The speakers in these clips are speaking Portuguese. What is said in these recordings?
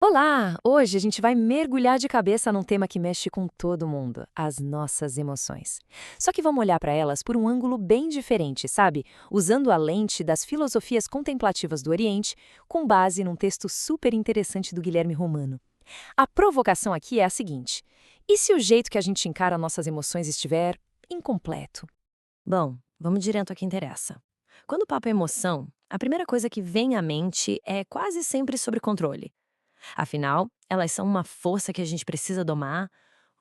Olá! Hoje a gente vai mergulhar de cabeça num tema que mexe com todo mundo, as nossas emoções. Só que vamos olhar para elas por um ângulo bem diferente, sabe? Usando a lente das filosofias contemplativas do Oriente, com base num texto super interessante do Guilherme Romano. A provocação aqui é a seguinte: e se o jeito que a gente encara nossas emoções estiver incompleto? Bom, vamos direto ao que interessa. Quando o papo é emoção, a primeira coisa que vem à mente é quase sempre sobre controle. Afinal, elas são uma força que a gente precisa domar,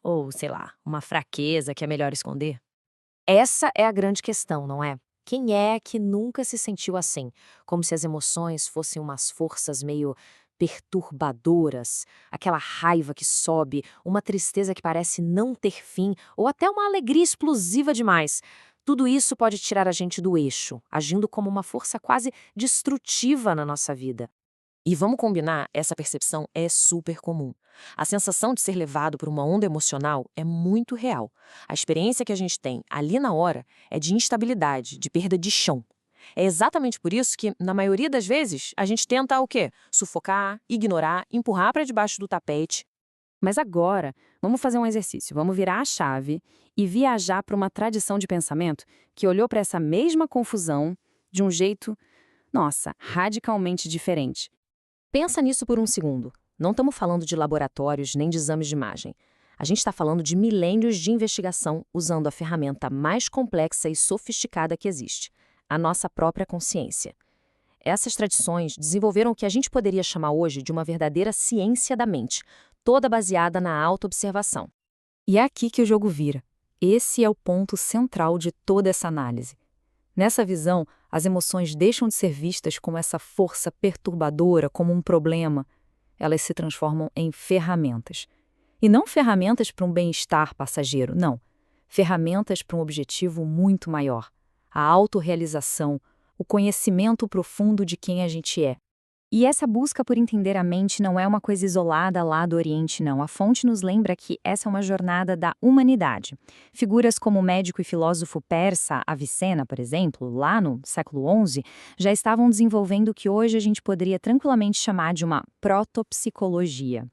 ou, sei lá, uma fraqueza que é melhor esconder? Essa é a grande questão, não é? Quem é que nunca se sentiu assim? Como se as emoções fossem umas forças meio perturbadoras, aquela raiva que sobe, uma tristeza que parece não ter fim, ou até uma alegria explosiva demais. Tudo isso pode tirar a gente do eixo, agindo como uma força quase destrutiva na nossa vida. E vamos combinar, essa percepção é super comum. A sensação de ser levado por uma onda emocional é muito real. A experiência que a gente tem ali na hora é de instabilidade, de perda de chão. É exatamente por isso que, na maioria das vezes, a gente tenta o quê? Sufocar, ignorar, empurrar para debaixo do tapete. Mas agora, vamos fazer um exercício. Vamos virar a chave e viajar para uma tradição de pensamento que olhou para essa mesma confusão de um jeito, nossa, radicalmente diferente. Pensa nisso por um segundo. Não estamos falando de laboratórios nem de exames de imagem. A gente está falando de milênios de investigação usando a ferramenta mais complexa e sofisticada que existe, a nossa própria consciência. Essas tradições desenvolveram o que a gente poderia chamar hoje de uma verdadeira ciência da mente, toda baseada na autoobservação. E é aqui que o jogo vira. Esse é o ponto central de toda essa análise. Nessa visão, as emoções deixam de ser vistas como essa força perturbadora, como um problema. Elas se transformam em ferramentas. E não ferramentas para um bem-estar passageiro, não. Ferramentas para um objetivo muito maior: a autorrealização, o conhecimento profundo de quem a gente é. E essa busca por entender a mente não é uma coisa isolada lá do Oriente, não. A fonte nos lembra que essa é uma jornada da humanidade. Figuras como o médico e filósofo persa Avicena, por exemplo, lá no século XI, já estavam desenvolvendo o que hoje a gente poderia tranquilamente chamar de uma protopsicologia.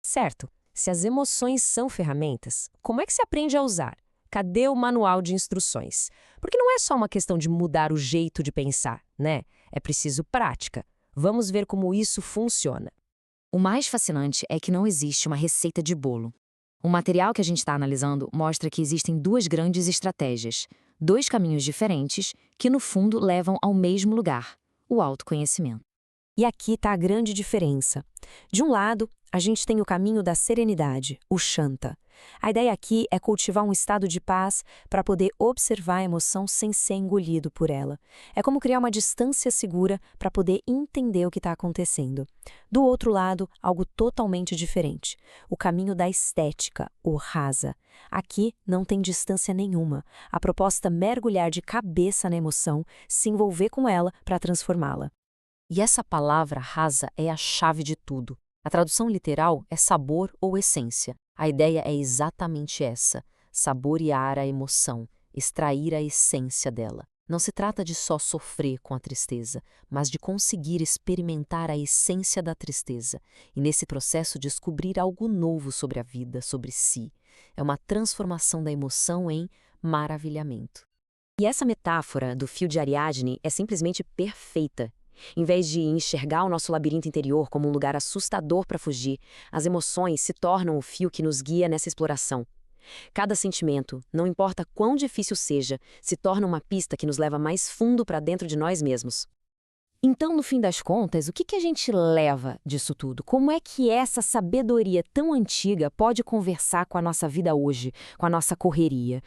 Certo, se as emoções são ferramentas, como é que se aprende a usar? Cadê o manual de instruções? Porque não é só uma questão de mudar o jeito de pensar, né? É preciso prática. Vamos ver como isso funciona. O mais fascinante é que não existe uma receita de bolo. O material que a gente está analisando mostra que existem duas grandes estratégias, dois caminhos diferentes que, no fundo, levam ao mesmo lugar: o autoconhecimento. E aqui está a grande diferença. De um lado, a gente tem o caminho da serenidade, o Shanta. A ideia aqui é cultivar um estado de paz para poder observar a emoção sem ser engolido por ela. É como criar uma distância segura para poder entender o que está acontecendo. Do outro lado, algo totalmente diferente. O caminho da estética, o Rasa. Aqui não tem distância nenhuma. A proposta é mergulhar de cabeça na emoção, se envolver com ela para transformá-la. E essa palavra rasa é a chave de tudo. A tradução literal é sabor ou essência. A ideia é exatamente essa: saborear a emoção, extrair a essência dela. Não se trata de só sofrer com a tristeza, mas de conseguir experimentar a essência da tristeza e, nesse processo, descobrir algo novo sobre a vida, sobre si. É uma transformação da emoção em maravilhamento. E essa metáfora do fio de Ariadne é simplesmente perfeita. Em vez de enxergar o nosso labirinto interior como um lugar assustador para fugir, as emoções se tornam o fio que nos guia nessa exploração. Cada sentimento, não importa quão difícil seja, se torna uma pista que nos leva mais fundo para dentro de nós mesmos. Então, no fim das contas, o que a gente leva disso tudo? Como é que essa sabedoria tão antiga pode conversar com a nossa vida hoje, com a nossa correria?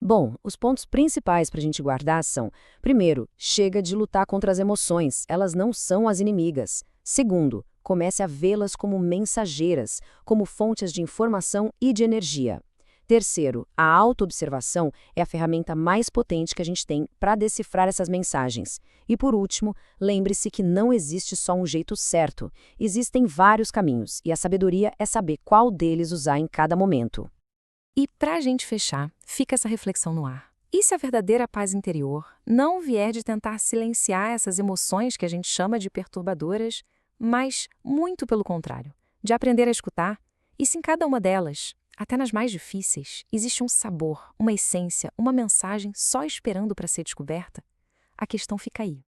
Bom, os pontos principais para a gente guardar são: primeiro, chega de lutar contra as emoções, elas não são as inimigas. Segundo, comece a vê-las como mensageiras, como fontes de informação e de energia. Terceiro, a autoobservação é a ferramenta mais potente que a gente tem para decifrar essas mensagens. E por último, lembre-se que não existe só um jeito certo. Existem vários caminhos, e a sabedoria é saber qual deles usar em cada momento. E para a gente fechar, fica essa reflexão no ar. E se a verdadeira paz interior não vier de tentar silenciar essas emoções que a gente chama de perturbadoras, mas muito pelo contrário, de aprender a escutar, e se em cada uma delas, até nas mais difíceis, existe um sabor, uma essência, uma mensagem só esperando para ser descoberta, a questão fica aí.